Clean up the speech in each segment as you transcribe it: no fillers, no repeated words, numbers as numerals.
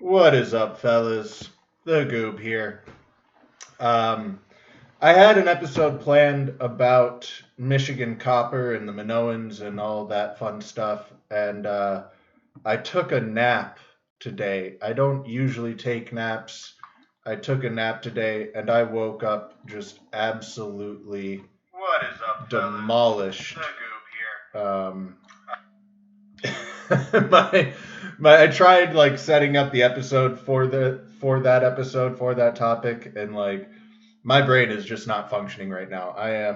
What is up, fellas? The Goob here. Um, I had an episode planned about Michigan Copper and the Minoans and all that fun stuff, and I took a nap today. I don't usually take naps. I took a nap today, and I woke up just absolutely What is up, demolished. fellas? The Goob here. My I tried like setting up the episode for that topic, and like my brain is just not functioning right now. I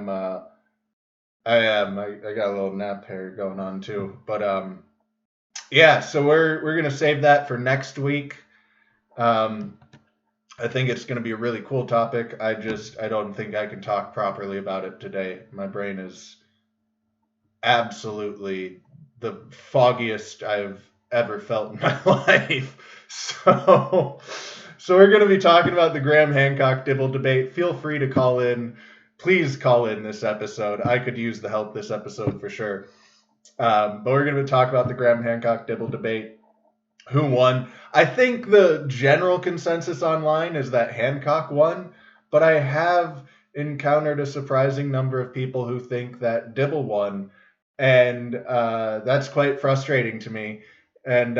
got a little nap hair going on too, but yeah. So we're gonna save that for next week. Um, I think it's gonna be a really cool topic. I don't think I can talk properly about it today. My brain is absolutely the foggiest I've ever felt in my life. So we're going to be talking about the Graham Hancock Dibble debate. Feel free to call in. Please call in this episode. I could use the help this episode for sure. But we're going to talk about the Graham Hancock Dibble debate. Who won? I think the general consensus online is that Hancock won, but I have encountered a surprising number of people who think that Dibble won, and that's quite frustrating to me. And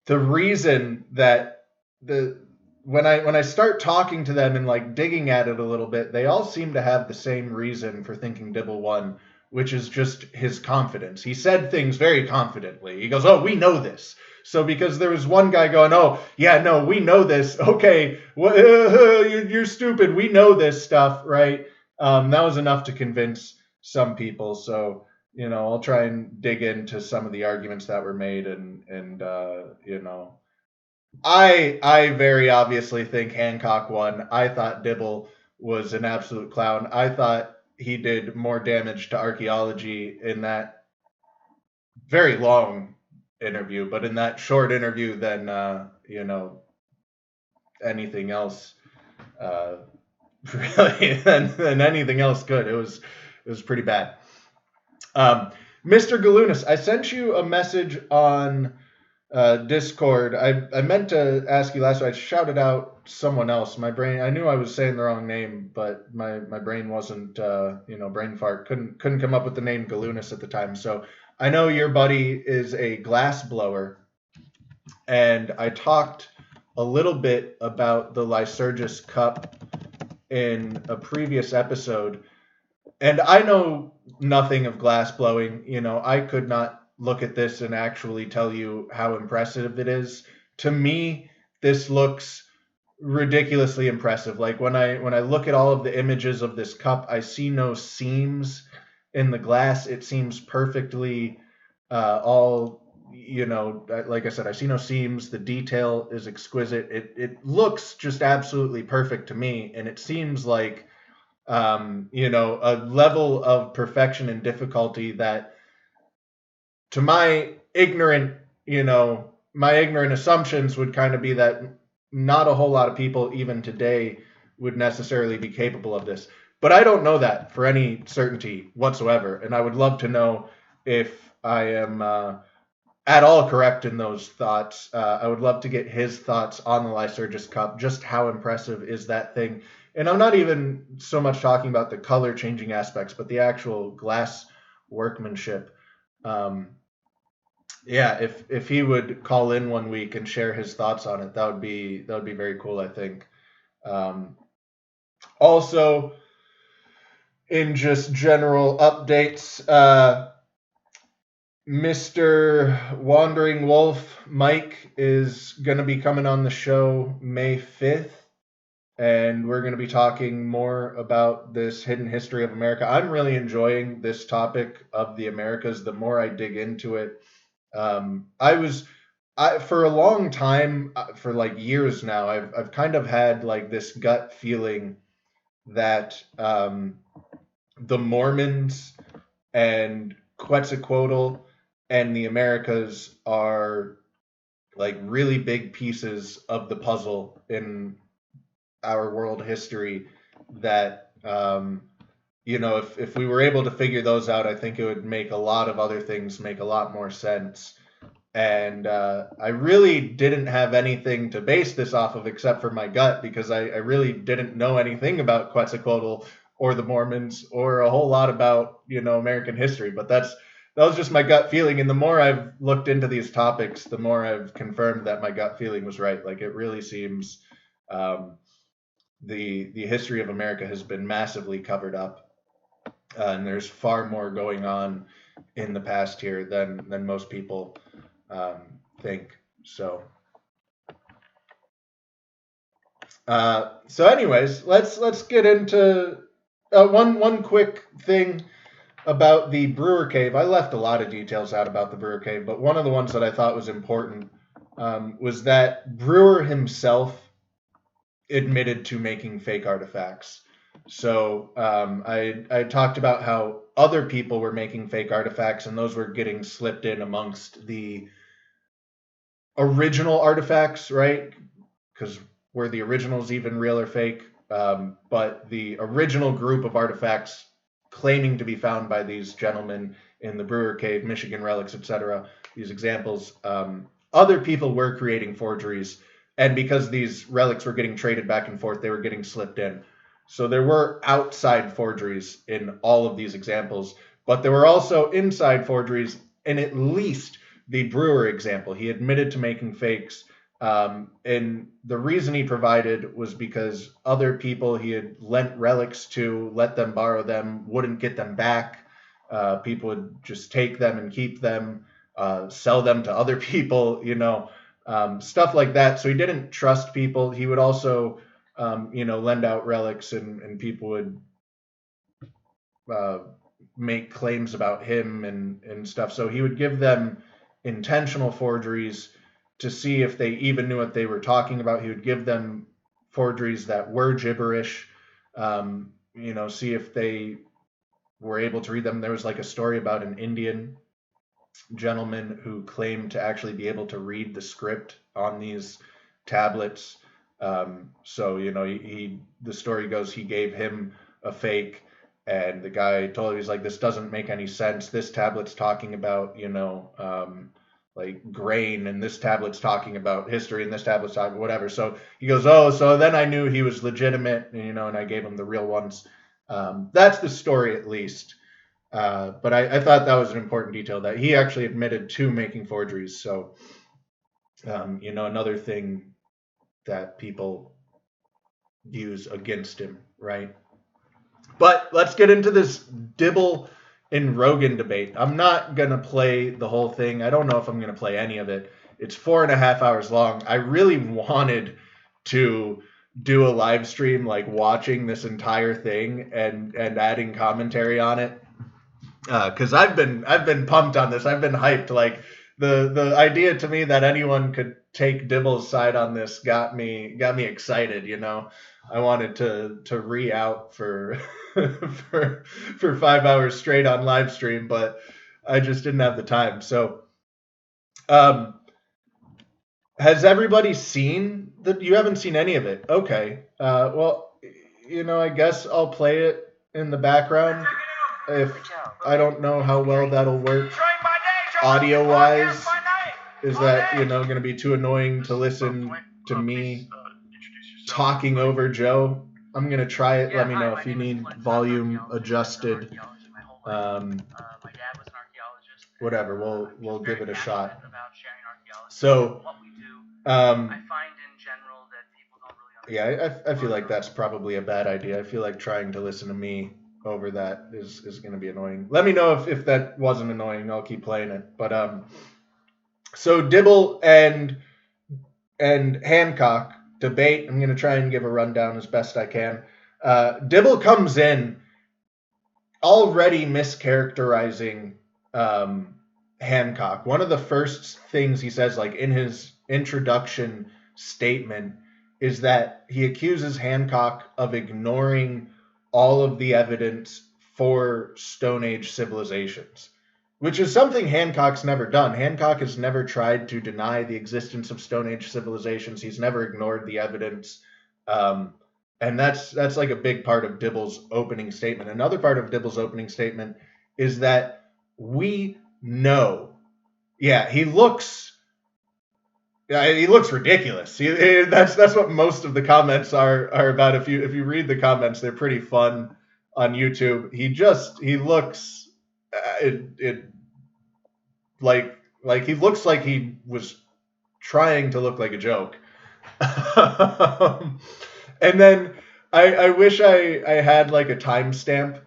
the reason that the when I start talking to them and like digging at it a little bit, they all seem to have the same reason for thinking Dibble won, which is just his confidence. He said things very confidently. He goes, "Oh, we know this." So because there was one guy going, "Oh, yeah, no, we know this. Okay, you're stupid. We know this stuff, right?" That was enough to convince some people. So I'll try and dig into some of the arguments that were made, and I very obviously think Hancock won. I thought Dibble was an absolute clown. I thought he did more damage to archaeology in that very long interview, but in that short interview than anything else. Uh, really, than anything else could. It was pretty bad. Um, Mr. Galunas, I sent you a message on Discord. I meant to ask you last week. I shouted out someone else. My brain. I knew I was saying the wrong name, but my brain wasn't. Brain fart. Couldn't come up with the name Galunas at the time. So I know your buddy is a glass blower, and I talked a little bit about the Lycurgus Cup in a previous episode. And I know nothing of glass blowing. I could not look at this and actually tell you how impressive it is. To me, this looks ridiculously impressive. Like when I look at all of the images of this cup, I see no seams in the glass. It seems perfectly all like I said, I see no seams. The detail is exquisite. It looks just absolutely perfect to me, and it seems like a level of perfection and difficulty that, to my ignorant assumptions would kind of be that not a whole lot of people even today would necessarily be capable of this. But I don't know that for any certainty whatsoever, and I would love to know if I am at all correct in those thoughts. I would love to get his thoughts on the Lycurgus Cup. Just how impressive is that thing? And I'm not even so much talking about the color changing aspects, but the actual glass workmanship. Um, yeah, if he would call in one week and share his thoughts on it, that would be very cool, I think. Um, Also, in just general updates, Mr. Wandering Wolf Mike is going to be coming on the show May 5th, and we're going to be talking more about this hidden history of America. I'm really enjoying this topic of the Americas. The more I dig into it, for a long time, for like years now, I've kind of had like this gut feeling that the Mormons and Quetzalcoatl and the Americas are like really big pieces of the puzzle in our world history that if we were able to figure those out, I think it would make a lot of other things make a lot more sense. And I really didn't have anything to base this off of except for my gut, because I really didn't know anything about Quetzalcoatl or the Mormons or a whole lot about, American history. But that was just my gut feeling. And the more I've looked into these topics, the more I've confirmed that my gut feeling was right. Like, it really seems the history of America has been massively covered up, and there's far more going on in the past here than most people think. So, anyways, let's get into one quick thing about the Brewer Cave. I left a lot of details out about the Brewer Cave, but one of the ones that I thought was important was that Brewer himself admitted to making fake artifacts. So I talked about how other people were making fake artifacts, and those were getting slipped in amongst the original artifacts, right? Because were the originals even real or fake? But the original group of artifacts claiming to be found by these gentlemen in the Brewer Cave, Michigan relics, etc., these examples, other people were creating forgeries. And because these relics were getting traded back and forth, they were getting slipped in. So there were outside forgeries in all of these examples, but there were also inside forgeries in at least the Brewer example. He admitted to making fakes. And the reason he provided was because other people he had lent relics to, let them borrow them, wouldn't get them back. People would just take them and keep them, sell them to other people, stuff like that. So he didn't trust people. He would also, lend out relics, and people would make claims about him and stuff. So he would give them intentional forgeries to see if they even knew what they were talking about. He would give them forgeries that were gibberish, see if they were able to read them. There was like a story about an Indian gentleman who claimed to actually be able to read the script on these tablets. The story goes he gave him a fake, and the guy told him, he's like, this doesn't make any sense. This tablet's talking about, like grain, and this tablet's talking about history, and this tablet's talking whatever. So he goes, oh, so then I knew he was legitimate, and I gave him the real ones. That's the story, at least. But I thought that was an important detail, that he actually admitted to making forgeries. So, another thing that people use against him, right? But let's get into this Dibble and Rogan debate. I'm not going to play the whole thing. I don't know if I'm going to play any of it. It's 4.5 hours long. I really wanted to do a live stream, like watching this entire thing and adding commentary on it. Because I've been pumped on this. I've been hyped. Like the idea to me that anyone could take Dibble's side on this got me excited. I wanted to re-out for for 5 hours straight on live stream, but I just didn't have the time. So, has everybody seen that? You haven't seen any of it? Okay. Well, I guess I'll play it in the background. If I don't know how well that'll work audio wise, is that going to be too annoying to listen to me talking over Joe? I'm going to try it. Let me know if you need volume adjusted. Whatever, we'll give it a shot. So, yeah, I feel like that's probably a bad idea. I feel like trying to listen to me over that is going to be annoying. Let me know if that wasn't annoying. I'll keep playing it. But so Dibble and Hancock debate. I'm going to try and give a rundown as best I can. Dibble comes in already mischaracterizing Hancock. One of the first things he says, like in his introduction statement, is that he accuses Hancock of ignoring all of the evidence for Stone Age civilizations, which is something Hancock's never done. Hancock has never tried to deny the existence of Stone Age civilizations. He's never ignored the evidence. And that's like a big part of Dibble's opening statement. Another part of Dibble's opening statement is that we know, yeah, he looks ridiculous. That's what most of the comments are about. If you read the comments, they're pretty fun on YouTube. He looks like he looks like he was trying to look like a joke. And then I wish I had like a timestamp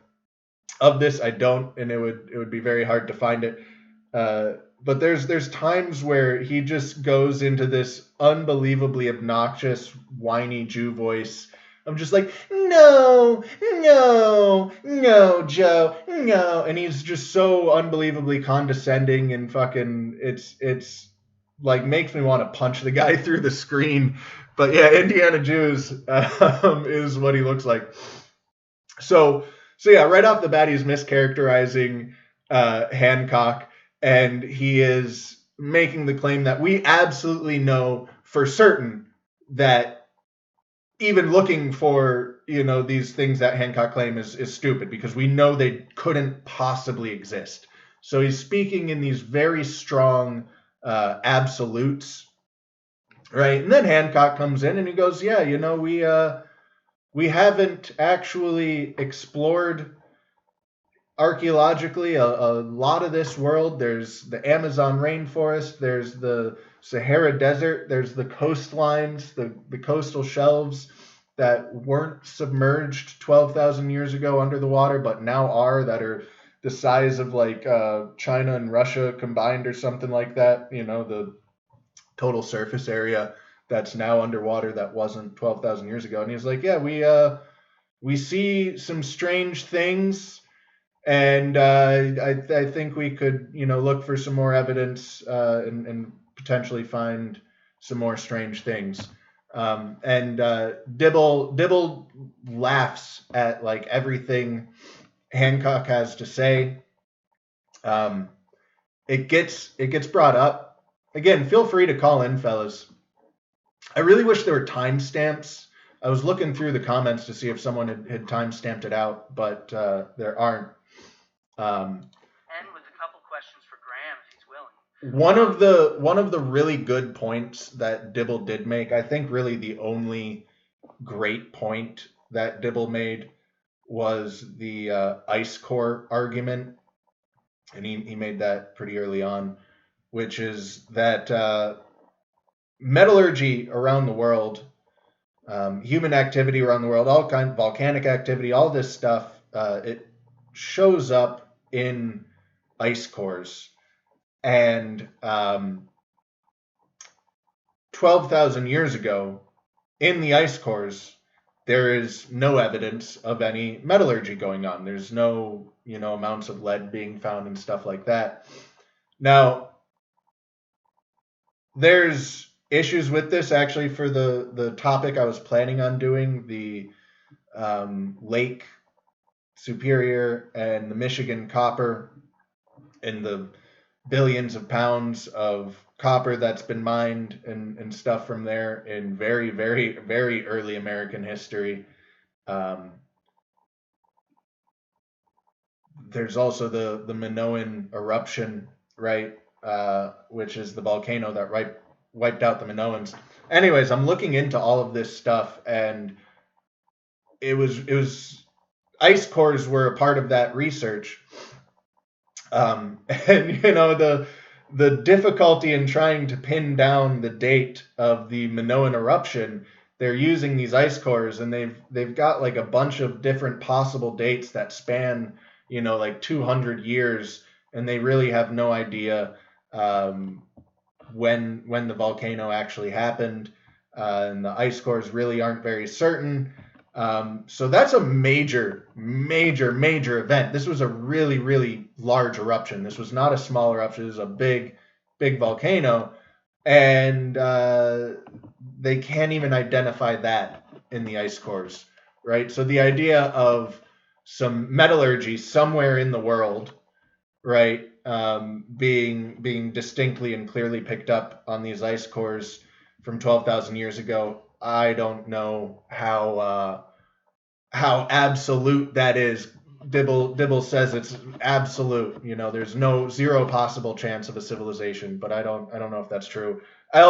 of this. I don't, and it would be very hard to find it. But there's times where he just goes into this unbelievably obnoxious, whiny Jew voice. I'm just like, no, Joe, no, and he's just so unbelievably condescending and fucking. It's like makes me want to punch the guy through the screen. But yeah, Indiana Jews is what he looks like. So yeah, right off the bat, he's mischaracterizing Hancock, and he is making the claim that we absolutely know for certain that even looking for these things that Hancock claim is stupid, because we know they couldn't possibly exist. So he's speaking in these very strong absolutes, right? And then Hancock comes in and he goes, yeah, we haven't actually explored archaeologically a lot of this world. There's the Amazon rainforest, there's the Sahara Desert, there's the coastlines, the coastal shelves that weren't submerged 12,000 years ago under the water, but now are, that are the size of like China and Russia combined or something like that. The total surface area that's now underwater that wasn't 12,000 years ago. And he's like, yeah, we see some strange things, and I think we could look for some more evidence and potentially find some more strange things. And Dibble laughs at like everything Hancock has to say. It gets brought up. Again, feel free to call in, fellas. I really wish there were timestamps. I was looking through the comments to see if someone had timestamped it out, but there aren't. And with a couple questions for Graham, if he's willing. One of the really good points that Dibble did make, I think really the only great point that Dibble made, was the ice core argument, and he made that pretty early on, which is that metallurgy around the world, human activity around the world, all kind of volcanic activity, all this stuff, it shows up in ice cores. And 12,000 years ago, in the ice cores, there is no evidence of any metallurgy going on. There's no, amounts of lead being found and stuff like that. Now, there's issues with this actually for the topic I was planning on doing, the Lake Superior and the Michigan copper, and the billions of pounds of copper that's been mined and stuff from there in very, very, very early American history. There's also the Minoan eruption, right? Which is the volcano that wiped out the Minoans. Anyways, I'm looking into all of this stuff, and it was ice cores were a part of that research. And the difficulty in trying to pin down the date of the Minoan eruption, they're using these ice cores, and they've got like a bunch of different possible dates that span like 200 years, and they really have no idea when the volcano actually happened, and the ice cores really aren't very certain. So that's a major event. This was a really, really large eruption. This was not a small eruption. This was a big volcano, and they can't even identify that in the ice cores, right? So the idea of some metallurgy somewhere in the world, right, being distinctly and clearly picked up on these ice cores from 12,000 years ago, I don't know how absolute that is. Dibble says it's absolute. There's zero possible chance of a civilization, but I don't know if that's true. I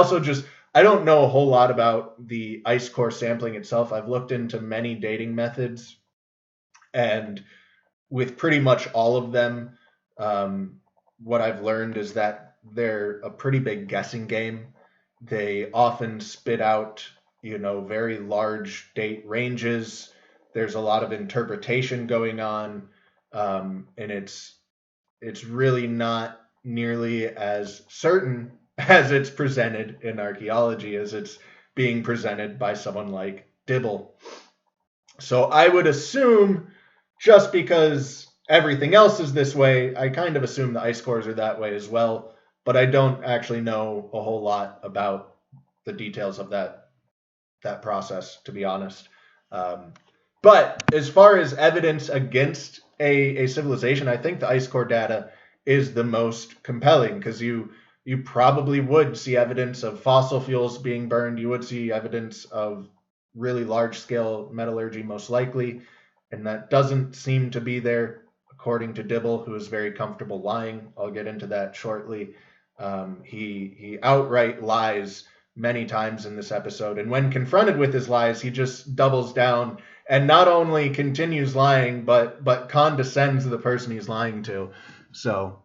don't know a whole lot about the ice core sampling itself. I've looked into many dating methods, and with pretty much all of them, what I've learned is that they're a pretty big guessing game. They often spit out, very large date ranges. There's a lot of interpretation going on, and it's really not nearly as certain as it's presented in archaeology as it's being presented by someone like Dibble. So I would assume, just because everything else is this way, I kind of assume the ice cores are that way as well, but I don't actually know a whole lot about the details of that process, to be honest. But as far as evidence against a civilization, I think the ice core data is the most compelling, because you probably would see evidence of fossil fuels being burned. You would see evidence of really large-scale metallurgy, most likely, and that doesn't seem to be there, according to Dibble, who is very comfortable lying. I'll get into that shortly. He outright lies many times in this episode, and when confronted with his lies, he just doubles down and not only continues lying, but condescends the person he's lying to. So,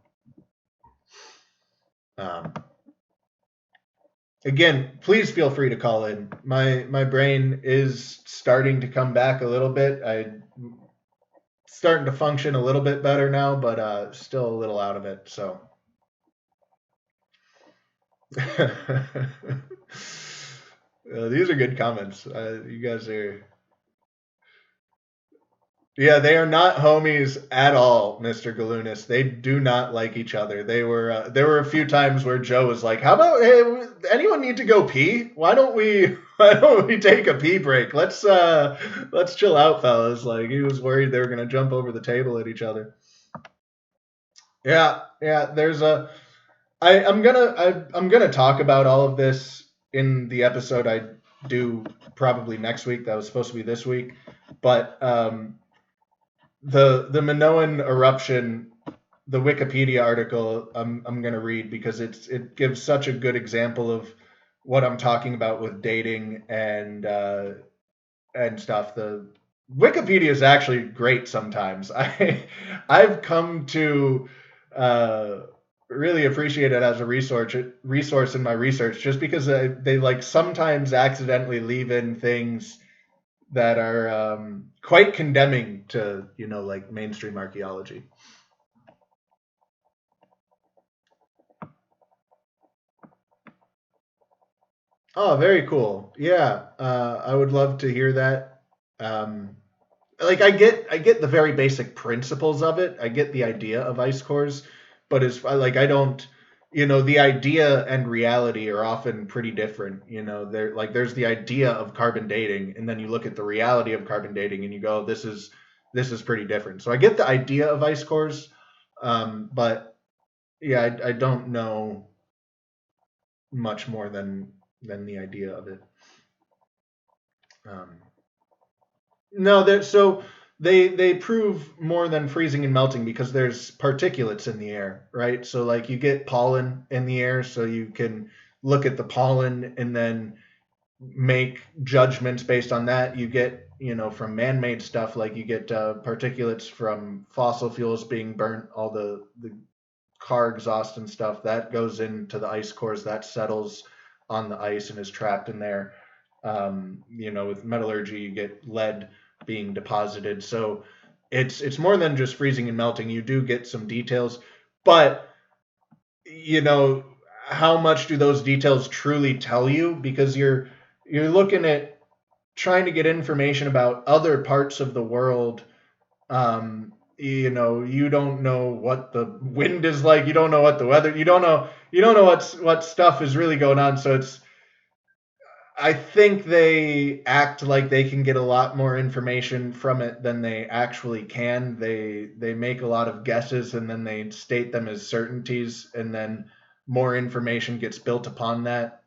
again, please feel free to call in. My brain is starting to come back a little bit. I'm starting to function a little bit better now, but still a little out of it. So. These are good comments. You guys are. Yeah, they are not homies at all, Mr. Galunas. They do not like each other. There were a few times where Joe was like, "How about, hey, anyone need to go pee? Why don't we take a pee break? Let's chill out, fellas." Like, he was worried they were gonna jump over the table at each other. Yeah. There's I'm gonna talk about all of this in the episode I do probably next week. That was supposed to be this week, but the Minoan eruption, the Wikipedia article, I'm gonna read, because it gives such a good example of what I'm talking about with dating and stuff. The Wikipedia is actually great sometimes. I've come to really appreciate it as a resource in my research, just because they like sometimes accidentally leave in things that are quite condemning to like mainstream archaeology. Oh, very cool. Yeah, I would love to hear that. Like, I get the very basic principles of it. I get the idea of ice cores, but as like I don't, the idea and reality are often pretty different. There's the idea of carbon dating, and then you look at the reality of carbon dating, and you go, this is pretty different. So I get the idea of ice cores, but yeah, I don't know much more than the idea of it. No, so they prove more than freezing and melting, because there's particulates in the air, right? So like you get pollen in the air, so you can look at the pollen and then make judgments based on that. You get, from man-made stuff, like you get particulates from fossil fuels being burnt, all the car exhaust and stuff that goes into the ice cores, that settles on the ice and is trapped in there. With metallurgy, you get lead being deposited. So it's more than just freezing and melting. You do get some details, but how much do those details truly tell you? Because you're looking at trying to get information about other parts of the world. You don't know what the wind is like. You don't know what the weather. You don't know what stuff is really going on. So I think they act like they can get a lot more information from it than they actually can. They make a lot of guesses, and then they state them as certainties, and then more information gets built upon that.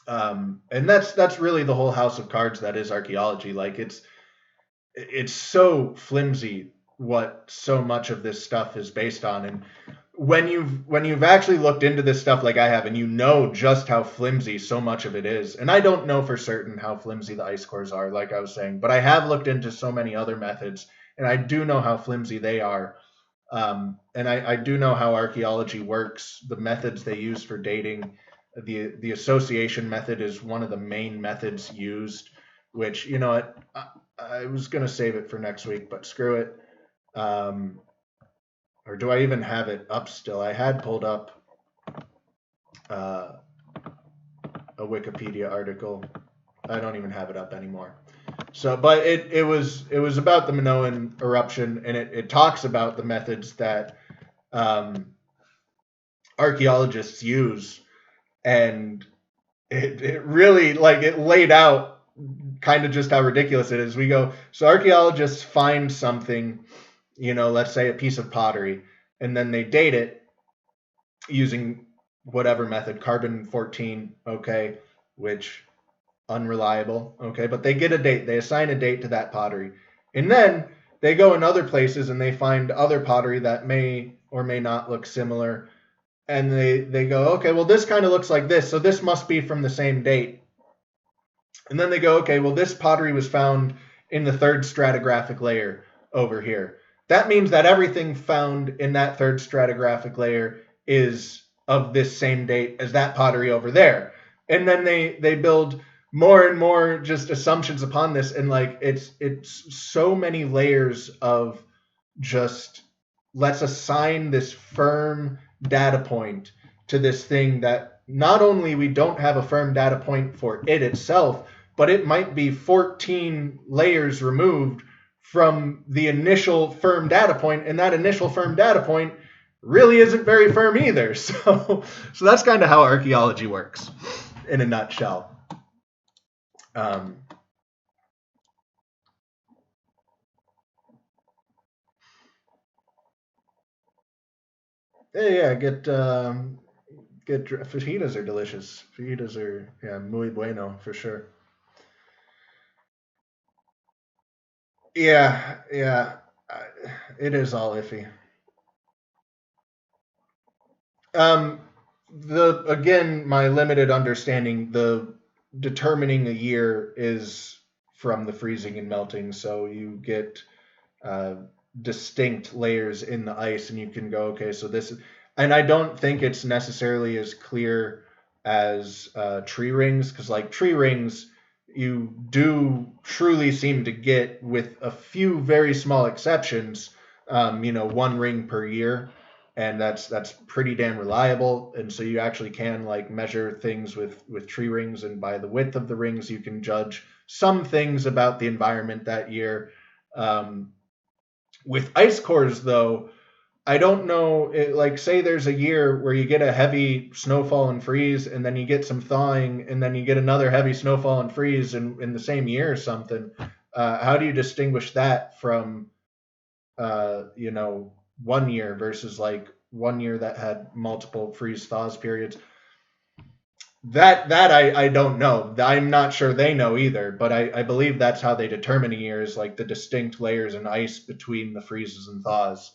And that's really the whole house of cards that is archaeology. Like, it's so flimsy what so much of this stuff is based on. And when you've actually looked into this stuff like I have, and you know just how flimsy so much of it is, and I don't know for certain how flimsy the ice cores are, like I was saying, but I have looked into so many other methods, and I do know how flimsy they are. And I do know how archaeology works, the methods they use for dating. The association method is one of the main methods used, which, you know what, I was going to save it for next week, but screw it. Or do I even have it up still? I had pulled up a Wikipedia article. I don't even have it up anymore. So, but it was about the Minoan eruption, and it talks about the methods that archaeologists use, and it really, like, it laid out kind of just how ridiculous it is. We go, so archaeologists find something, you know, let's say a piece of pottery, and then they date it using whatever method, carbon-14, okay, which unreliable, okay, but they get a date, they assign a date to that pottery, and then they go in other places and they find other pottery that may or may not look similar, and they go, okay, well, this kind of looks like this, so this must be from the same date. And then they go, okay, well, this pottery was found in the third stratigraphic layer over here. That means that everything found in that third stratigraphic layer is of this same date as that pottery over there. And then they build more and more just assumptions upon this, and like it's so many layers of just, let's assign this firm data point to this thing that not only we don't have a firm data point for it itself, but it might be 14 layers removed from the initial firm data point, and that initial firm data point really isn't very firm either. So that's kind of how archaeology works in a nutshell. Yeah, get fajitas are delicious. Fajitas are muy bueno for sure. Yeah, it is all iffy. My limited understanding, the determining a year is from the freezing and melting, so you get distinct layers in the ice, and you can go, okay, so this is, and I don't think it's necessarily as clear as tree rings, because like tree rings, you do truly seem to get, with a few very small exceptions, one ring per year, and that's pretty damn reliable. And so you actually can like measure things with tree rings, and by the width of the rings, you can judge some things about the environment that year. With ice cores, though, I don't know. Like, say there's a year where you get a heavy snowfall and freeze, and then you get some thawing, and then you get another heavy snowfall and freeze in the same year or something. How do you distinguish that from, 1 year versus like 1 year that had multiple freeze thaws periods? That I don't know. I'm not sure they know either, but I believe that's how they determine a year, is like the distinct layers in ice between the freezes and thaws.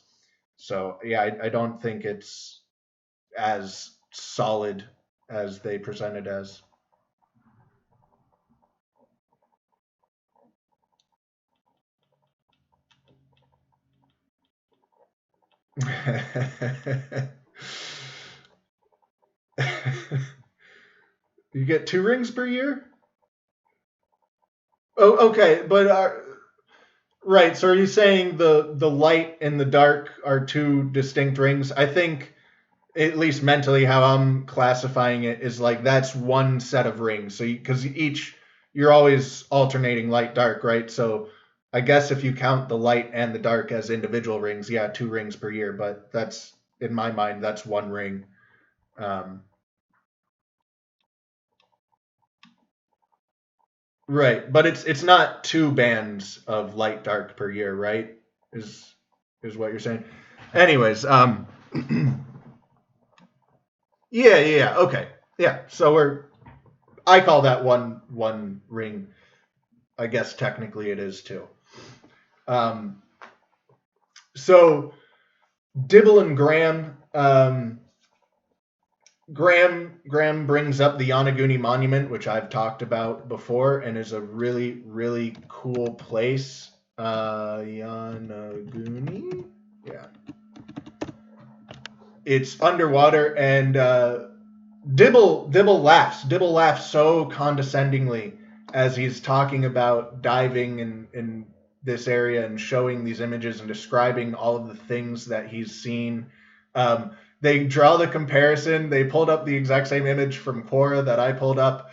So yeah, I don't think it's as solid as they present it as. You get 2 rings per year? Oh, okay, but right. So are you saying the light and the dark are 2 distinct rings? I think, at least mentally, how I'm classifying it is like that's one set of rings. So because you're always alternating light dark, right? So I guess if you count the light and the dark as individual rings, yeah, 2 rings per year. But that's, in my mind, that's 1 ring. Right, but it's not 2 bands of light dark per year, right? Is what you're saying. Anyways, yeah, okay, yeah. So I call that one ring. I guess technically it is 2. So Dibble and Graham, Graham brings up the Yonaguni Monument, which I've talked about before, and is a really, really cool place. Yonaguni? Yeah. It's underwater, and Dibble laughs. Dibble laughs so condescendingly as he's talking about diving in this area and showing these images and describing all of the things that he's seen. They draw the comparison. They pulled up the exact same image from Quora that I pulled up.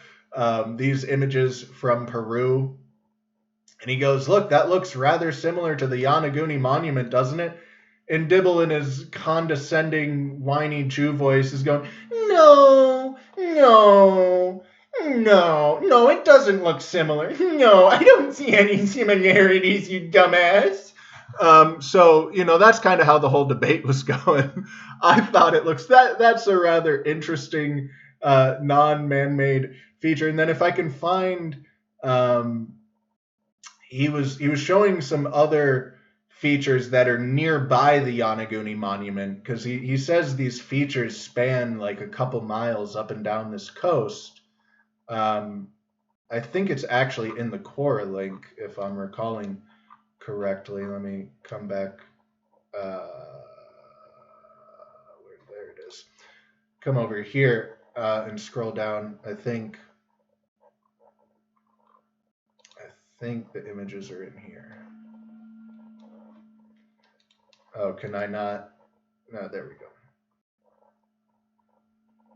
These images from Peru. And he goes, look, that looks rather similar to the Yonaguni Monument, doesn't it? And Dibble, in his condescending, whiny Jew voice, is going, no, it doesn't look similar. No, I don't see any similarities, you dumbass. So, that's kind of how the whole debate was going. I thought it looks, that's a rather interesting non-man-made feature. And then if I can find, he was showing some other features that are nearby the Yonaguni Monument, because he says these features span like a couple miles up and down this coast. I think it's actually in the Quora link, if I'm recalling correctly. Let me come back. There it is. Come over here and scroll down. I think the images are in here. Oh, can I not? No, there we go.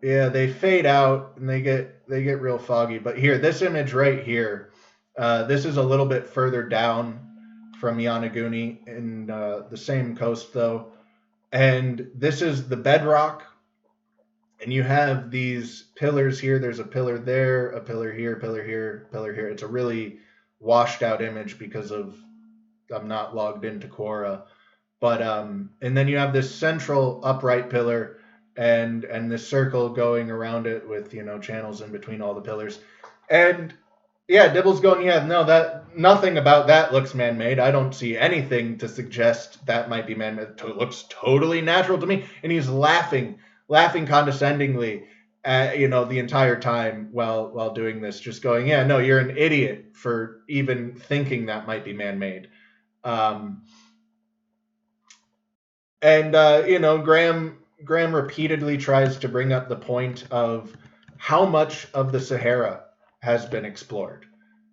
Yeah, they fade out and they get real foggy. But here, this image right here, this is a little bit further down from Yonaguni in the same coast though. And this is the bedrock. And you have these pillars here. There's a pillar there, a pillar here, pillar here, pillar here. It's a really washed out image because I'm not logged into Quora. But and then you have this central upright pillar and this circle going around it with channels in between all the pillars. And yeah, Dibble's going, yeah, no, that nothing about that looks man-made. I don't see anything to suggest that might be man-made. It looks totally natural to me. And he's laughing condescendingly the entire time while doing this, just going, yeah, no, you're an idiot for even thinking that might be man-made. Graham repeatedly tries to bring up the point of how much of the Sahara has been explored,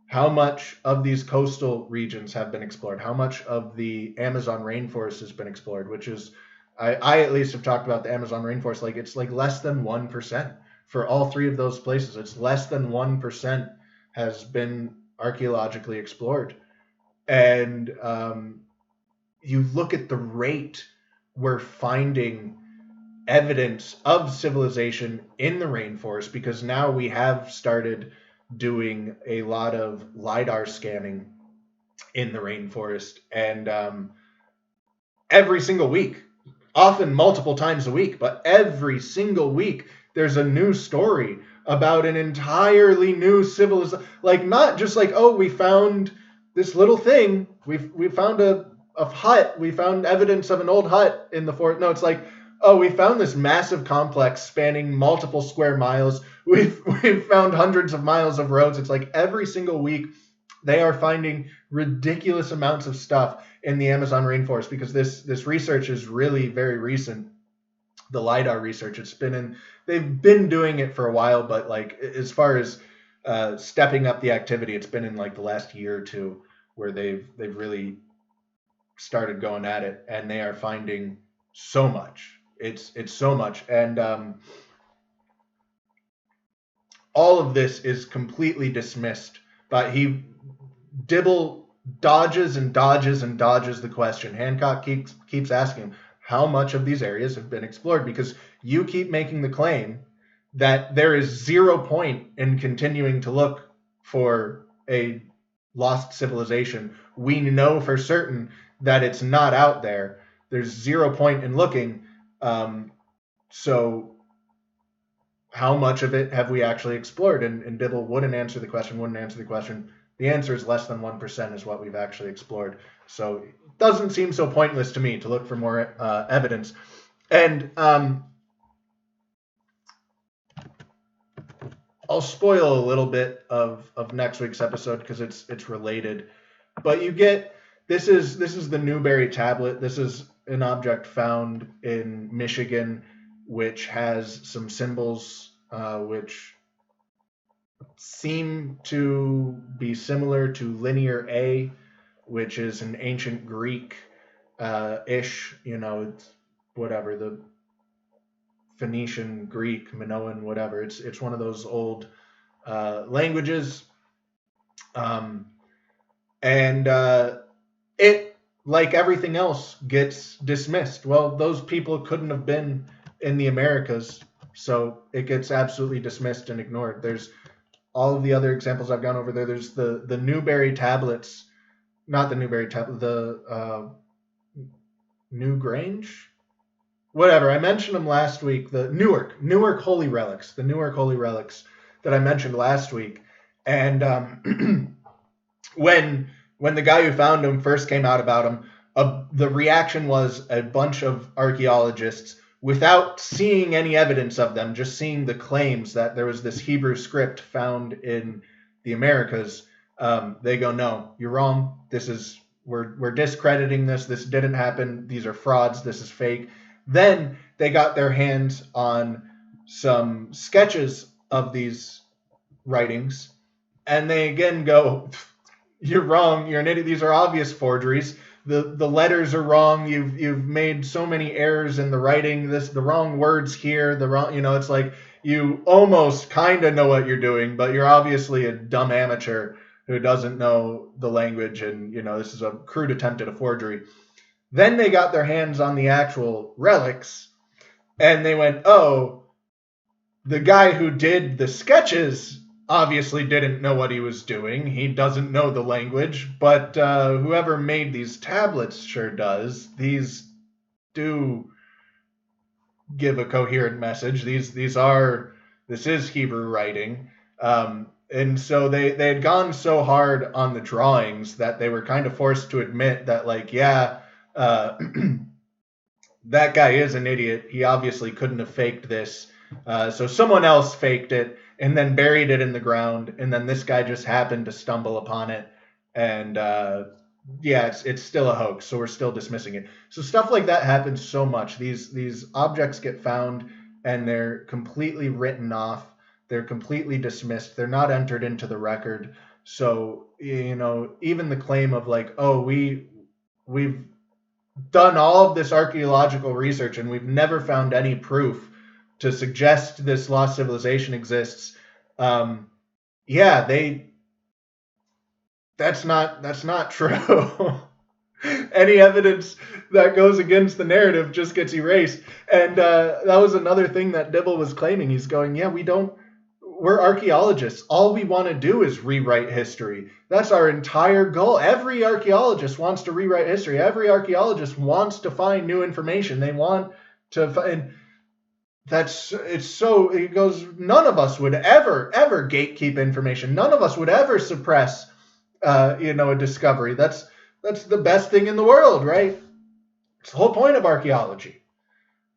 how much of these coastal regions have been explored, how much of the Amazon rainforest has been explored, which is, I at least have talked about the Amazon rainforest, like it's like less than 1% for all three of those places. It's less than 1% has been archaeologically explored. And you look at the rate we're finding evidence of civilization in the rainforest, because now we have started doing a lot of LiDAR scanning in the rainforest. And every single week, often multiple times a week, but every single week, there's a new story about an entirely new civilization. Like, not just like, oh, we found this little thing. We found a hut. We found evidence of an old hut in the forest. No, it's like, oh, we found this massive complex spanning multiple square miles. We've found hundreds of miles of roads. It's like every single week they are finding ridiculous amounts of stuff in the Amazon rainforest, because this research is really very recent. The LiDAR research, they've been doing it for a while, but like as far as stepping up the activity, it's been in like the last year or two where they've really started going at it, and they are finding so much. It's so much. And all of this is completely dismissed, but Dibble dodges and dodges and dodges the question. Hancock keeps asking him, how much of these areas have been explored? Because you keep making the claim that there is 0 point in continuing to look for a lost civilization. We know for certain that it's not out there. There's 0 point in looking. So how much of it have we actually explored? And Dibble wouldn't answer the question. The answer is less than 1% is what we've actually explored. So it doesn't seem so pointless to me to look for more evidence. And I'll spoil a little bit of next week's episode because it's related. But you get this is the Newberry tablet. This is an object found in Michigan, which has some symbols which seem to be similar to Linear A, which is an ancient Greek ish, it's whatever, the Phoenician, Greek, Minoan, whatever. It's one of those old languages. And it, like everything else, gets dismissed. Well, those people couldn't have been in the Americas, so it gets absolutely dismissed and ignored. There's all of the other examples I've gone over there. There's the Newberry tablets, not the Newberry tablet, the New Grange? Whatever, I mentioned them last week. The Newark Holy Relics, the Newark Holy Relics that I mentioned last week. And when the guy who found them first came out about them, the reaction was a bunch of archaeologists, without seeing any evidence of them, just seeing the claims that there was this Hebrew script found in the Americas, they go, no, you're wrong. We're discrediting this. This didn't happen. These are frauds. This is fake. Then they got their hands on some sketches of these writings, and they again go, you're wrong. You're an idiot. These are obvious forgeries. The letters are wrong. You've made so many errors in the writing. The wrong words here. The wrong. It's like you almost kind of know what you're doing, but you're obviously a dumb amateur who doesn't know the language, and this is a crude attempt at a forgery. Then they got their hands on the actual relics, and they went, oh, the guy who did the sketches obviously didn't know what he was doing. He doesn't know the language, but whoever made these tablets sure does. These do give a coherent message. This is Hebrew writing. And so they had gone so hard on the drawings that they were kind of forced to admit that, that guy is an idiot. He obviously couldn't have faked this. So someone else faked it and then buried it in the ground. And then this guy just happened to stumble upon it. And it's still a hoax. So we're still dismissing it. So stuff like that happens so much. These objects get found and they're completely written off. They're completely dismissed. They're not entered into the record. So, even the claim of we've done all of this archaeological research and we've never found any proof to suggest this lost civilization exists. That's not true. Any evidence that goes against the narrative just gets erased. And that was another thing that Dibble was claiming. He's going, we're archaeologists. All we want to do is rewrite history. That's our entire goal. Every archaeologist wants to rewrite history. Every archaeologist wants to find new information. They want to find. It goes, none of us would ever gatekeep information. None of us would ever suppress, a discovery. That's the best thing in the world, right? It's the whole point of archaeology.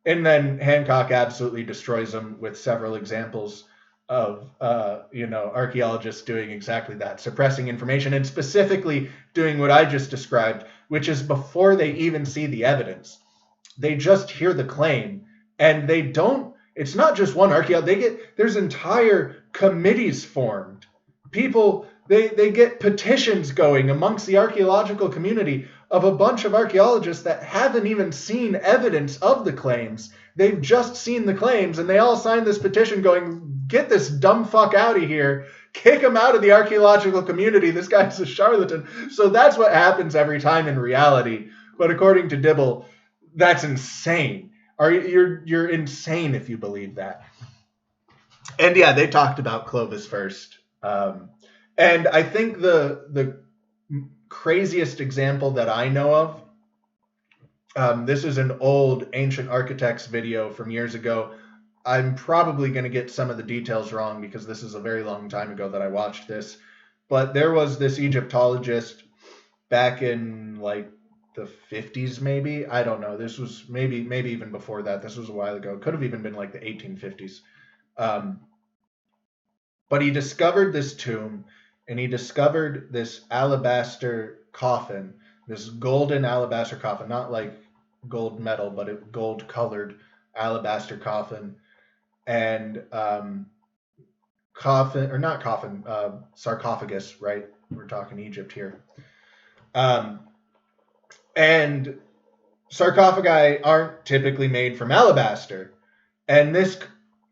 And then Hancock absolutely destroys them with several examples of archaeologists doing exactly that, suppressing information, and specifically doing what I just described, which is before they even see the evidence, they just hear the claim, and they don't. It's not just one archaeologist. There's entire committees formed. People, they get petitions going amongst the archaeological community of a bunch of archaeologists that haven't even seen evidence of the claims. They've just seen the claims, and they all signed this petition going, get this dumb fuck out of here. Kick him out of the archaeological community. This guy's a charlatan. So that's what happens every time in reality. But according to Dibble, that's insane. You're insane if you believe that. And they talked about Clovis first. And I think the craziest example that I know of, this is an old ancient architects video from years ago. I'm probably going to get some of the details wrong because this is a very long time ago that I watched this. But there was this Egyptologist back in like the 50s, maybe. I don't know. This was maybe even before that. This was a while ago. Could have even been like the 1850s. But he discovered this tomb, and he discovered this alabaster coffin, this golden alabaster coffin, not like gold metal, but a gold colored alabaster coffin. And sarcophagus, right? We're talking Egypt here. And sarcophagi aren't typically made from alabaster. And this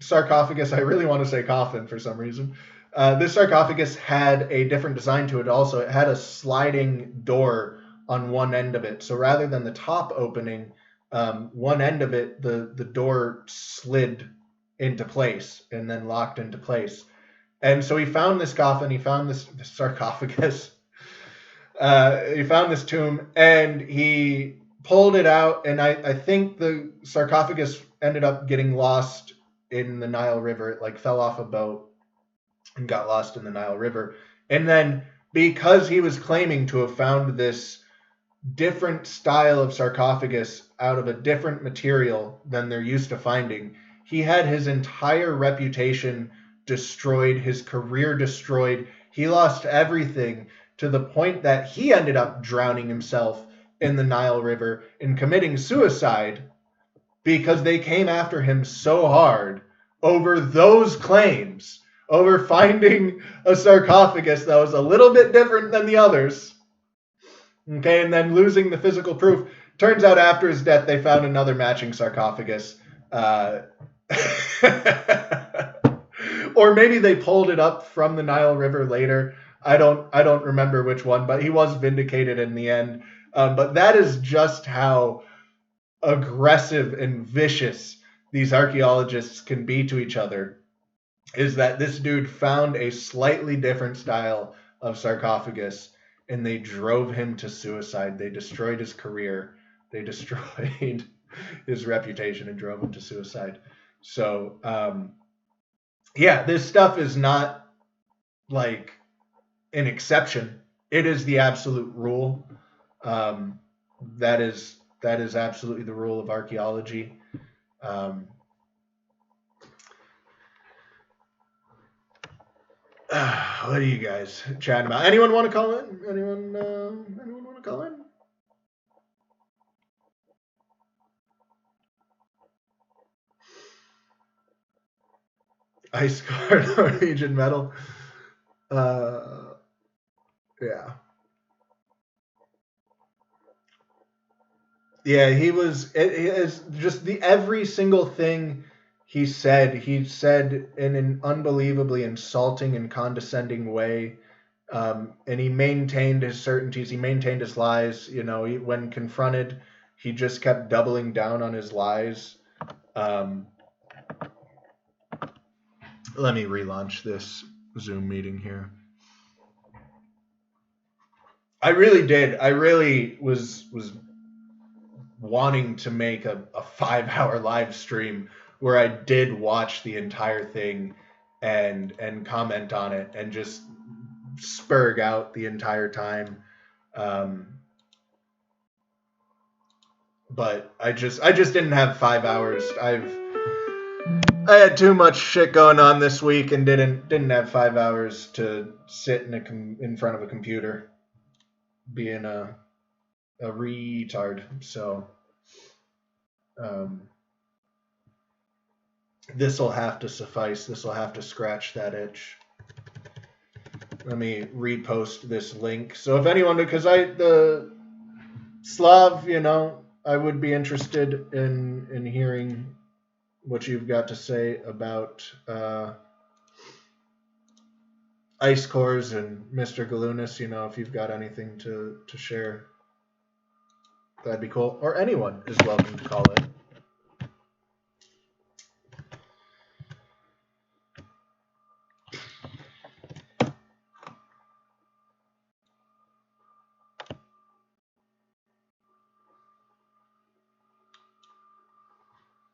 sarcophagus, I really want to say coffin for some reason. This sarcophagus had a different design to it also. It had a sliding door on one end of it. So rather than the top opening, one end of it, the door slid into place and then locked into place. And so he found this coffin, he found this sarcophagus, he found this tomb, and he pulled it out, and I think the sarcophagus ended up getting lost in the Nile River. It like fell off a boat and got lost in the Nile River. And then because he was claiming to have found this different style of sarcophagus out of a different material than they're used to finding, he had his entire reputation destroyed, his career destroyed. He lost everything to the point that he ended up drowning himself in the Nile River and committing suicide because they came after him so hard over those claims, over finding a sarcophagus that was a little bit different than the others. Okay, and then losing the physical proof. Turns out after his death, they found another matching sarcophagus. Or maybe they pulled it up from the Nile River later. I don't remember which one, but he was vindicated in the end. But that is just how aggressive and vicious these archaeologists can be to each other, is that this dude found a slightly different style of sarcophagus and they drove him to suicide. They destroyed his career. They destroyed his reputation and drove him to suicide. So, yeah, this stuff is not like an exception. It is the absolute rule. That is absolutely the rule of archaeology. What are you guys chatting about? Anyone want to call in? Anyone want to call in? Ice Car Norwegian Metal. Yeah. Yeah, he is just every single thing he said in an unbelievably insulting and condescending way. And he maintained his certainties. He maintained his lies. You know, when confronted, he just kept doubling down on his lies. Let me relaunch this Zoom meeting here. I really did. I really was wanting to make a 5-hour live stream where I did watch the entire thing and comment on it and just spurg out the entire time. But I just didn't have 5 hours. I had too much shit going on this week and didn't have 5 hours to sit in front of a computer being a retard. So this will have to suffice. This will have to scratch that itch. Let me repost this link. So if anyone, because the Slav, you know, I would be interested in hearing what you've got to say about Ice Cores and Mr. Galunas. You know, if you've got anything to share, that'd be cool. Or anyone is welcome to call in.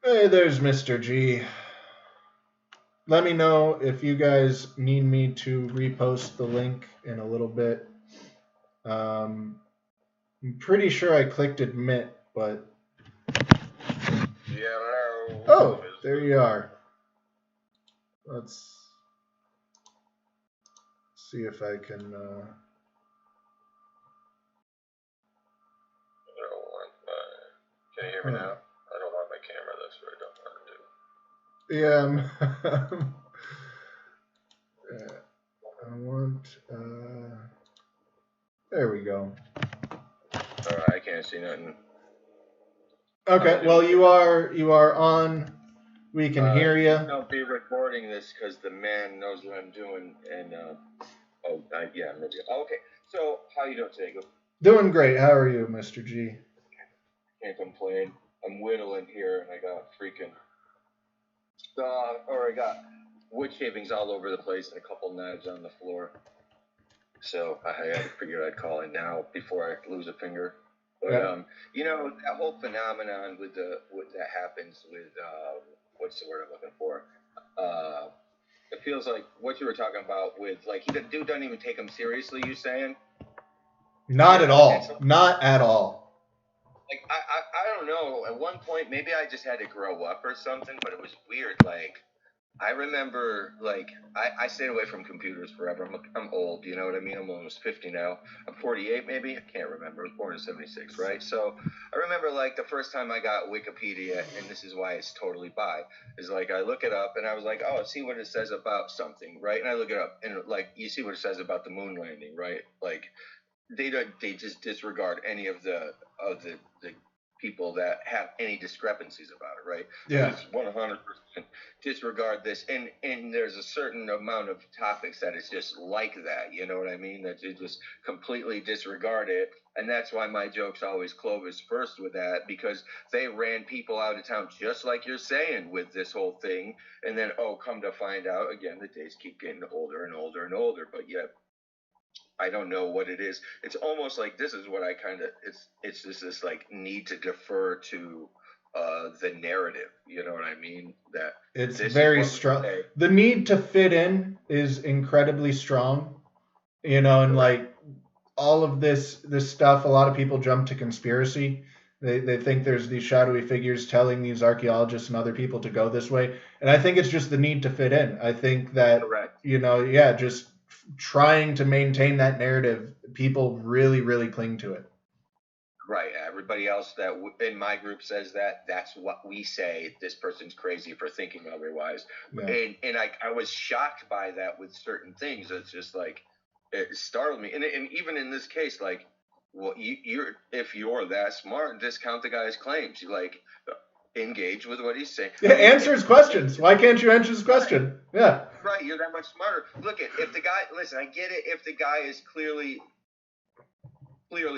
Hey, there's Mr. G. let me know if you guys need me to repost the link in a little bit. I'm pretty sure I clicked admit, but... Hello. Oh, there you are. Let's see if I can... I don't want my... Can you hear me now? I don't want my camera. That's what I don't want to do. I want... there we go. I can't see nothing. Okay, well, you are on. We can hear you. Don't be recording this because the man knows what I'm doing. And, yeah, maybe. Okay, so how you doing today? Doing great. How are you, Mr. G? Can't complain. I'm whittling here, and I got freaking... I got wood shavings all over the place and a couple knives on the floor. So I figured I'd call in now before I lose a finger. But Yeah. That whole phenomenon with that happens with what's the word I'm looking for? It feels like what you were talking about with like the dude doesn't even take him seriously. You saying? Not at all. Not at all. Like I don't know. At one point, maybe I just had to grow up or something, but it was weird. Like I remember, like I stayed away from computers forever. I'm old, you know what I mean? I'm almost 50 now. I'm 48 maybe. I can't remember. I was born in 76, right? So I remember like the first time I got Wikipedia, and this is why it's totally bi, is like I look it up and I was like, oh, see what it says about something, right? And I look it up and like you see what it says about the moon landing, right? Like they just disregard any of the people that have any discrepancies about it, right? Yeah. Just 100% disregard this, and there's a certain amount of topics that it's just like that, you know what I mean? That you just completely disregard it, and that's why my joke's always Clovis first with that, because they ran people out of town just like you're saying with this whole thing, and then, come to find out, again, the days keep getting older and older and older, but yet I don't know what it is. It's almost like this is what I kind of it's just this like need to defer to the narrative. You know what I mean? That it's very strong. The need to fit in is incredibly strong. And like all of this stuff, a lot of people jump to conspiracy. They think there's these shadowy figures telling these archaeologists and other people to go this way. And I think it's just the need to fit in. I think that, correct. Just trying to maintain that narrative, people really, really cling to it. Right. Everybody else that in my group says that's what we say. This person's crazy for thinking otherwise. Yeah. And I was shocked by that with certain things. It's just like, it startled me. And even in this case, like, well, if you're that smart, discount the guy's claims. You like engage with what he's saying. Yeah, answer his questions. Why can't you answer his question? Yeah. Right, you're that much smarter. Look at if the guy. Listen, I get it. If the guy is clearly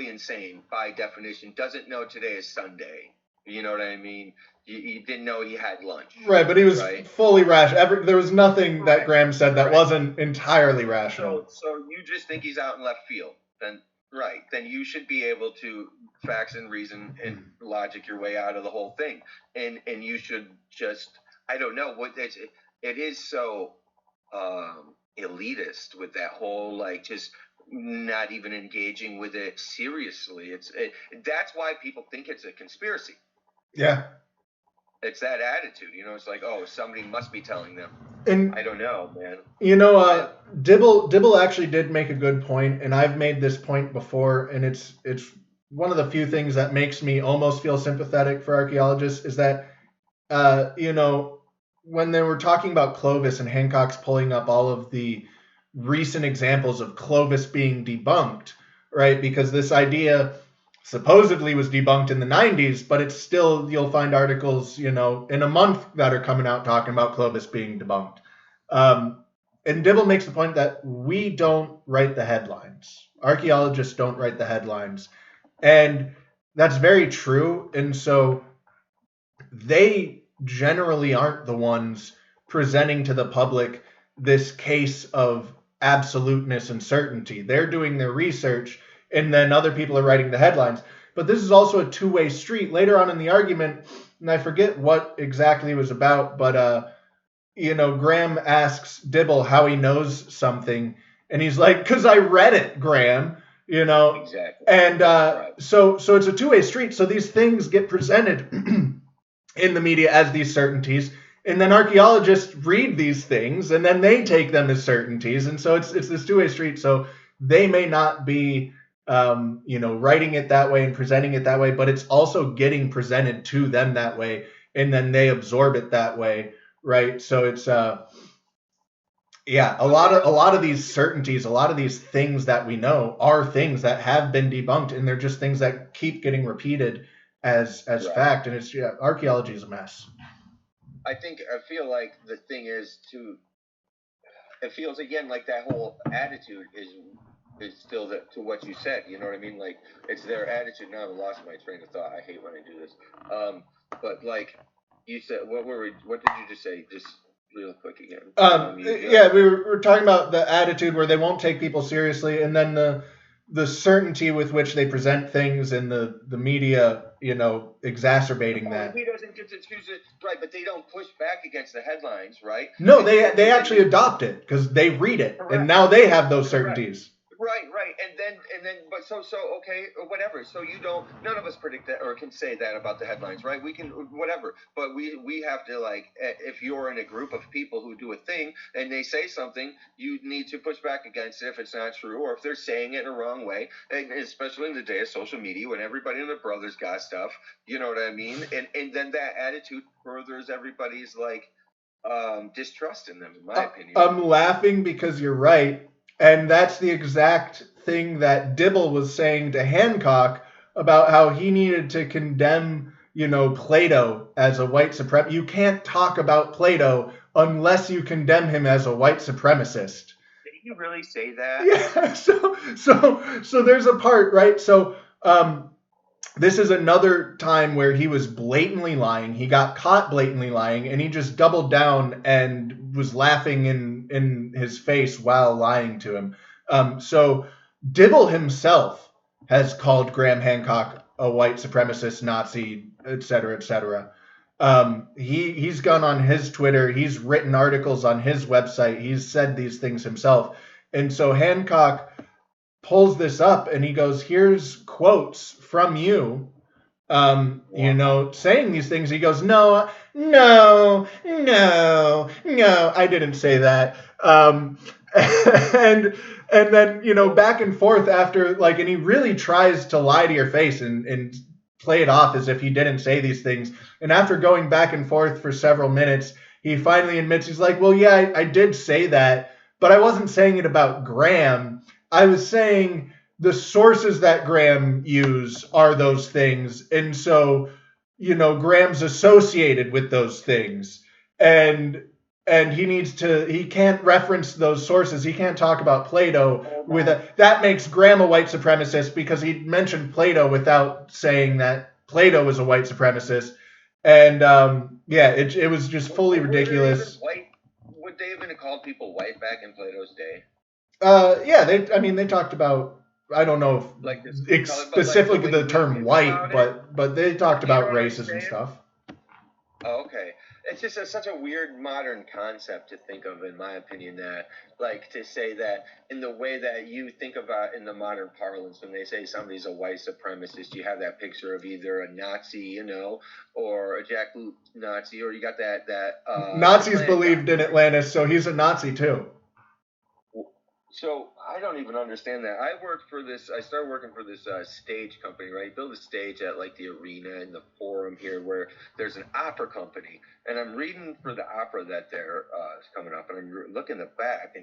insane by definition, doesn't know today is Sunday. You know what I mean? You didn't know he had lunch. Right, but he was fully rational. There was nothing that Graham said that wasn't entirely rational. So you just think he's out in left field. Then you should be able to facts and reason and logic your way out of the whole thing. And you should just, I don't know, it is so elitist with that whole, like, just not even engaging with it seriously. That's why people think it's a conspiracy. Yeah. It's that attitude, it's like, somebody must be telling them. And I don't know, man. Dibble actually did make a good point, and I've made this point before, and it's one of the few things that makes me almost feel sympathetic for archaeologists is that, when they were talking about Clovis and Hancock's pulling up all of the recent examples of Clovis being debunked, right? Because this idea supposedly was debunked in the 90s, but it's still, you'll find articles, in a month that are coming out talking about Clovis being debunked. And Dibble makes the point that we don't write the headlines. Archaeologists don't write the headlines. And that's very true. And so they generally aren't the ones presenting to the public this case of absoluteness and certainty. They're doing their research, and then other people are writing the headlines. But this is also a two-way street. Later on in the argument, and I forget what exactly it was about, but Graham asks Dibble how he knows something, and he's like, "'Cause I read it, Graham." Exactly. And Right. so it's a two-way street. So these things get presented in the media as these certainties, and then archaeologists read these things, and then they take them as certainties, and so it's this two-way street. So they may not be writing it that way and presenting it that way, but it's also getting presented to them that way, and then they absorb it that way, right? So it's a lot of these certainties, a lot of these things that we know are things that have been debunked, and they're just things that keep getting repeated as Right. fact. And it's archaeology is a mess. I feel like the thing is it feels again like that whole attitude is still to what you said. You know what I mean? Like it's their attitude. Now I've lost my train of thought. I hate when I do this. But like you said, what did you just say? Just real quick again. We were talking about the attitude where they won't take people seriously, and then the certainty with which they present things in the media, exacerbating that. He doesn't get to choose it, right? But they don't push back against the headlines, right? No, they actually adopt it because they read it, correct. And now they have those certainties. Right, and then, but so okay, whatever. So none of us predict that or can say that about the headlines, right? We can whatever, but we have to like, if you're in a group of people who do a thing and they say something, you need to push back against it if it's not true or if they're saying it in a wrong way, and especially in the day of social media when everybody and their brothers got stuff, you know what I mean? And then that attitude furthers everybody's like distrust in them, in my opinion. I'm laughing because you're right. And that's the exact thing that Dibble was saying to Hancock about how he needed to condemn, Plato as a white supremacist. You can't talk about Plato unless you condemn him as a white supremacist. Did he really say that? Yeah. So there's a part, right? So this is another time where he was blatantly lying. He got caught blatantly lying, and he just doubled down and was laughing in his face while lying to him. So Dibble himself has called Graham Hancock a white supremacist, Nazi, et cetera, et cetera. He's gone on his Twitter. He's written articles on his website. He's said these things himself. And so Hancock pulls this up and he goes, here's quotes from you, saying these things. He goes, no, I didn't say that. And then, back and forth after, like, and he really tries to lie to your face and play it off as if he didn't say these things. And after going back and forth for several minutes, he finally admits, he's like, well, yeah, I did say that, but I wasn't saying it about Graham. I was saying the sources that Graham used are those things. And so, Graham's associated with those things. And he can't reference those sources. He can't talk about Plato that makes Graham a white supremacist because he mentioned Plato without saying that Plato was a white supremacist. And it was just fully ridiculous. Would they even have called people white back in Plato's day? They talked about, I don't know if like specifically the term white, but they talked about races and stuff. Oh, okay. It's just such a weird modern concept to think of, in my opinion, that, like, to say that in the way that you think about in the modern parlance, when they say somebody's a white supremacist, you have that picture of either a Nazi, or a jackboot Nazi, or you got that Nazis believed in Atlantis, so he's a Nazi too. So I don't even understand that. I started working for this stage company, right? Build a stage at like the arena in the forum here where there's an opera company. And I'm reading for the opera that they're coming up. And I'm looking at the back.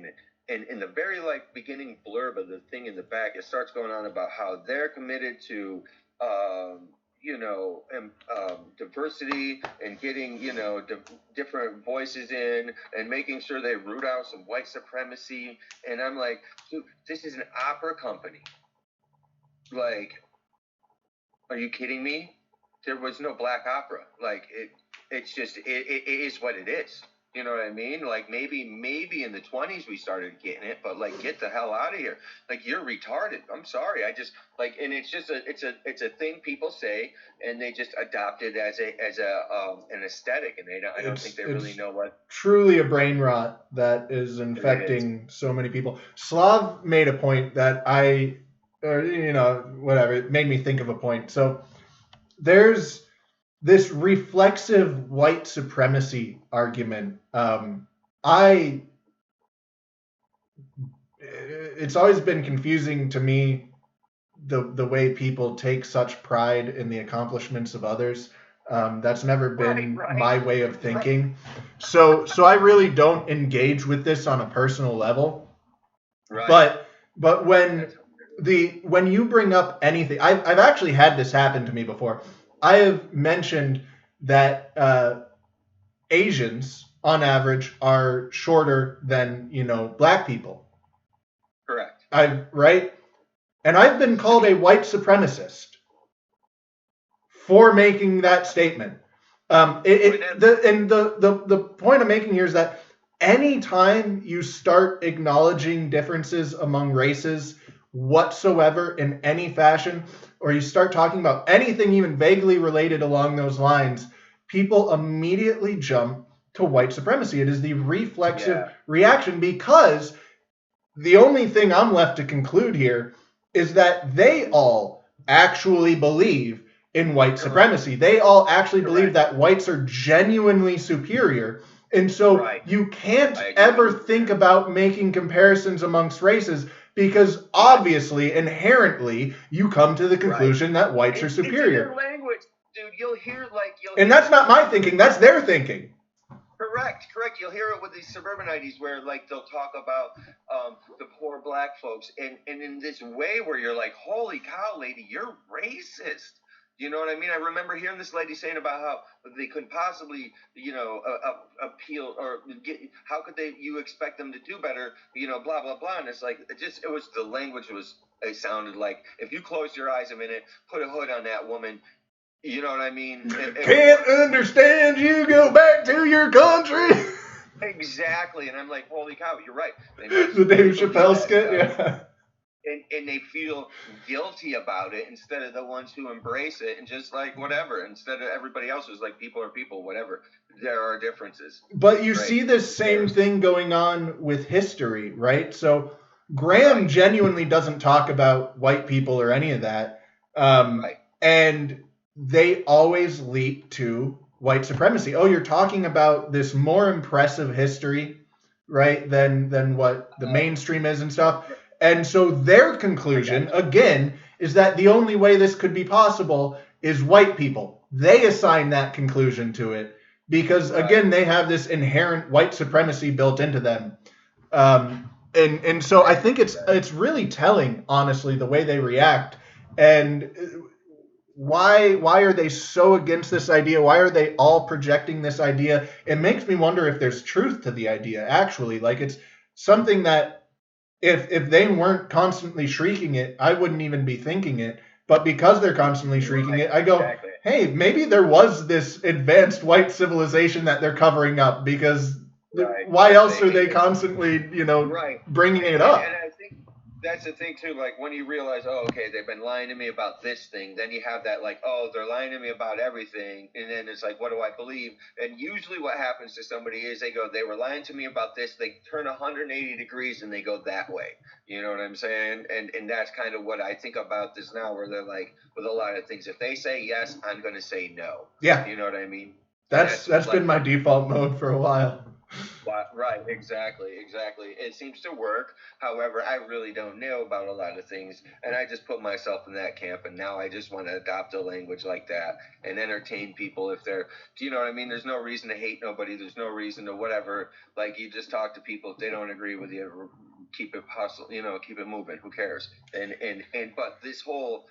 And in the very like beginning blurb of the thing in the back, it starts going on about how they're committed to diversity and getting, different voices in and making sure they root out some white supremacy. And I'm like, dude, this is an opera company. Like, are you kidding me? There was no black opera. Like, it's just, it is what it is. You know what I mean? Like maybe in the 20s we started getting it, but like get the hell out of here. Like you're retarded. I'm sorry. I just like, and it's just it's a thing people say, and they just adopt it as an aesthetic, and I don't think they really know what. Truly a brain rot that is infecting so many people. Slav made a point that whatever, it made me think of a point. So there's this reflexive white supremacy argument. It's always been confusing to me the way people take such pride in the accomplishments of others. That's never been my way of thinking. So I really don't engage with this on a personal level. Right. But when you bring up anything, I've actually had this happen to me before. I have mentioned that Asians, on average, are shorter than black people. Correct. Right? And I've been called a white supremacist for making that statement. The point I'm making here is that anytime you start acknowledging differences among races whatsoever in any fashion, or you start talking about anything even vaguely related along those lines, people immediately jump to white supremacy. It is the reflexive reaction, because the only thing I'm left to conclude here is that they all actually believe in white supremacy. They all actually believe that whites are genuinely superior. And so you can't ever think about making comparisons amongst races, because obviously, inherently, you come to the conclusion that whites are superior. It's in their language, dude. You'll hear and that's not my thinking. That's their thinking. Correct. You'll hear it with these suburbanites where like they'll talk about the poor black folks, and in this way where you're like, holy cow, lady, you're racist. You know what I mean? I remember hearing this lady saying about how they couldn't possibly, appeal or how could you expect them to do better, blah, blah, blah. And it's like, the language it sounded like, if you close your eyes a minute, put a hood on that woman, you know what I mean? Can't understand you, go back to your country. Exactly. And I'm like, holy cow, you're right. The Dave Chappelle skit, yeah. And they feel guilty about it instead of the ones who embrace it and just like whatever, instead of everybody else who's like, people are people, whatever. There are differences. But you see this same thing going on with history, right? So Graham genuinely doesn't talk about white people or any of that. And they always leap to white supremacy. Oh, you're talking about this more impressive history, right, than what the mainstream is and stuff. And so their conclusion, again, is that the only way this could be possible is white people. They assign that conclusion to it because, again, they have this inherent white supremacy built into them. And so I think it's really telling, honestly, the way they react. And why are they so against this idea? Why are they all projecting this idea? It makes me wonder if there's truth to the idea, actually. Like, it's something that if they weren't constantly shrieking it, I wouldn't even be thinking it. But because they're constantly shrieking it, I go, hey, maybe there was this advanced white civilization that they're covering up, because why else are they constantly, bringing it up? And I think that's the thing too, like when you realize, oh, okay, they've been lying to me about this thing, then you have that like, oh, they're lying to me about everything, and then it's like, what do I believe? And usually what happens to somebody is they go, they were lying to me about this, they turn 180 degrees and they go that way. You know what I'm saying? And that's kind of what I think about this now, where they're like, with a lot of things, if they say yes, I'm going to say no. Yeah. You know what I mean? That's been my default mode for a while. Right, exactly. It seems to work. However, I really don't know about a lot of things, and I just put myself in that camp, and now I just want to adopt a language like that and entertain people if they're, do you know what I mean? There's no reason to hate nobody. There's no reason to whatever. Like, you just talk to people. If they don't agree with you, keep it hustle, keep it moving. Who cares? But this whole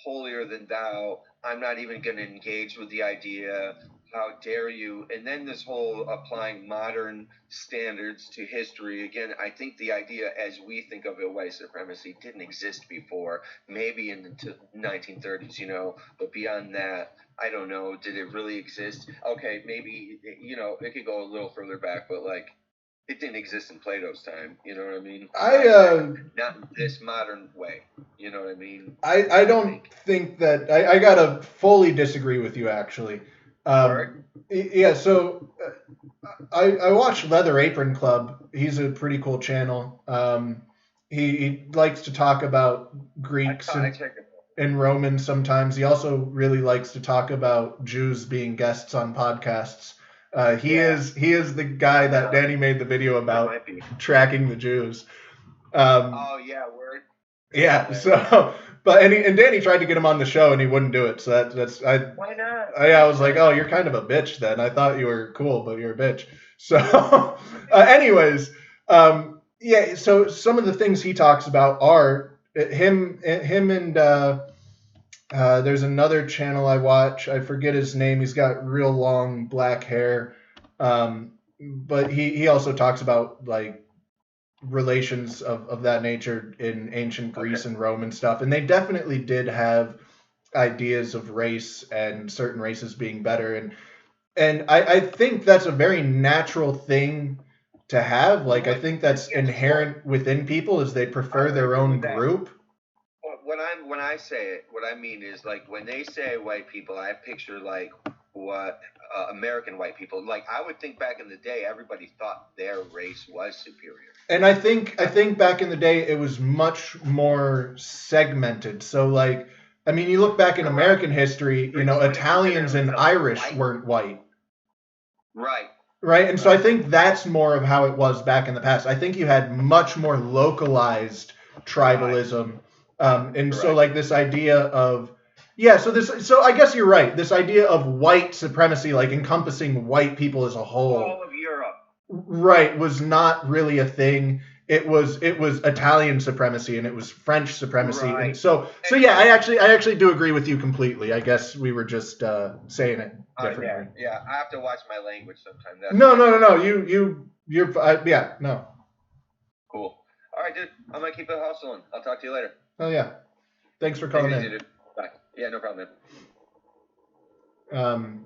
holier than thou, I'm not even going to engage with the idea. how dare you? And then this whole applying modern standards to history. Again, I think the idea as we think of it, white supremacy, didn't exist before. Maybe in the 1930s, you know, but beyond that, I don't know. Did it really exist? Okay, maybe, you know, it could go a little further back, but like, it didn't exist in Plato's time. You know what I mean? Not in this modern way. You know what I mean? I don't think that I gotta fully disagree with you actually. Yeah, so I watched Leather Apron Club. He's a pretty cool channel. He likes to talk about Greeks and Romans sometimes. He also really likes to talk about Jews being guests on podcasts. He is the guy that Danny made the video about tracking the Jews. Oh yeah, word. Yeah. So, but and Danny tried to get him on the show and he wouldn't do it. So Why not? I was like, oh, you're kind of a bitch then. I thought you were cool, but you're a bitch. So, anyways, yeah. So some of the things he talks about are him and there's another channel I watch. I forget his name. He's got real long black hair. But he also talks about like relations of that nature in ancient Greece and Rome and stuff. And they definitely did have ideas of race and certain races being better. And I think that's a very natural thing to have. Like, I think that's inherent within people is they prefer their own group. When I say it, what I mean is like when they say white people, I picture like what American white people like. I would think back in the day, everybody thought their race was superior. And I think back in the day, it was much more segmented. So like, I mean, you look back in American history, you know, Italians and Irish weren't white. Right. Right. And so I think that's more of how it was back in the past. I think you had much more localized tribalism. So like this idea of, so I guess you're right. This idea of white supremacy, like encompassing white people as a whole. All of Europe. Right. Was not really a thing. It was Italian supremacy and it was French supremacy. Right. And so yeah, I actually do agree with you completely. I guess we were just saying it differently. Yeah. I have to watch my language sometime. No. You're yeah, no. Cool. All right, dude. I'm gonna keep it hustling. I'll talk to you later. Oh yeah. Thanks for calling in. Dude. Bye. Yeah, no problem, man.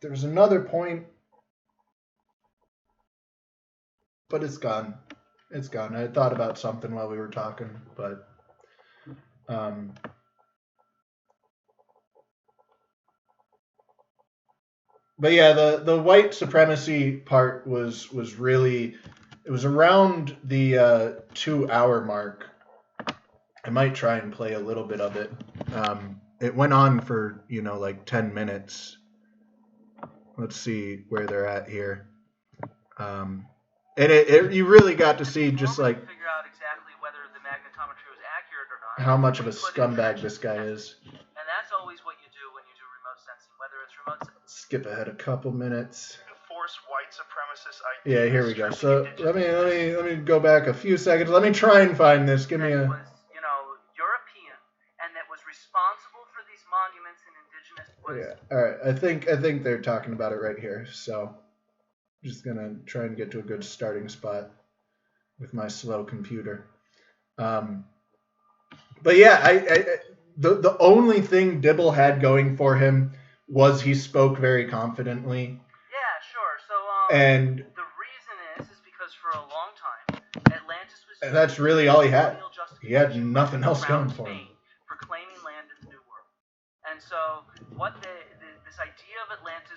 There's another point, but it's gone. It's gone. I thought about something while we were talking, but yeah, the white supremacy part was really, it was around the 2 hour mark. I might try and play a little bit of it. It went on for, like 10 minutes. Let's see where they're at here. And you really got to see just like figure out exactly whether the magnetometry was accurate or not. How much of a scumbag this guy is. And that's always what you do when you do remote sensing, whether it's remote sensing. Skip ahead a couple minutes. Force white supremacist ideas. Yeah, here we go. So let me go back a few seconds. Let me try and find this. Give me a. Was, European, and that was responsible for these monuments in indigenous places. Yeah. All right. I think they're talking about it right here. So I'm just gonna try and get to a good starting spot with my slow computer. But yeah, the only thing Dibble had going for him was he spoke very confidently. Yeah, sure. So and the reason is because for a long time Atlantis was. And that's really all he had. He had nothing else going for him. For claiming land in the New World. And so what this idea of Atlantis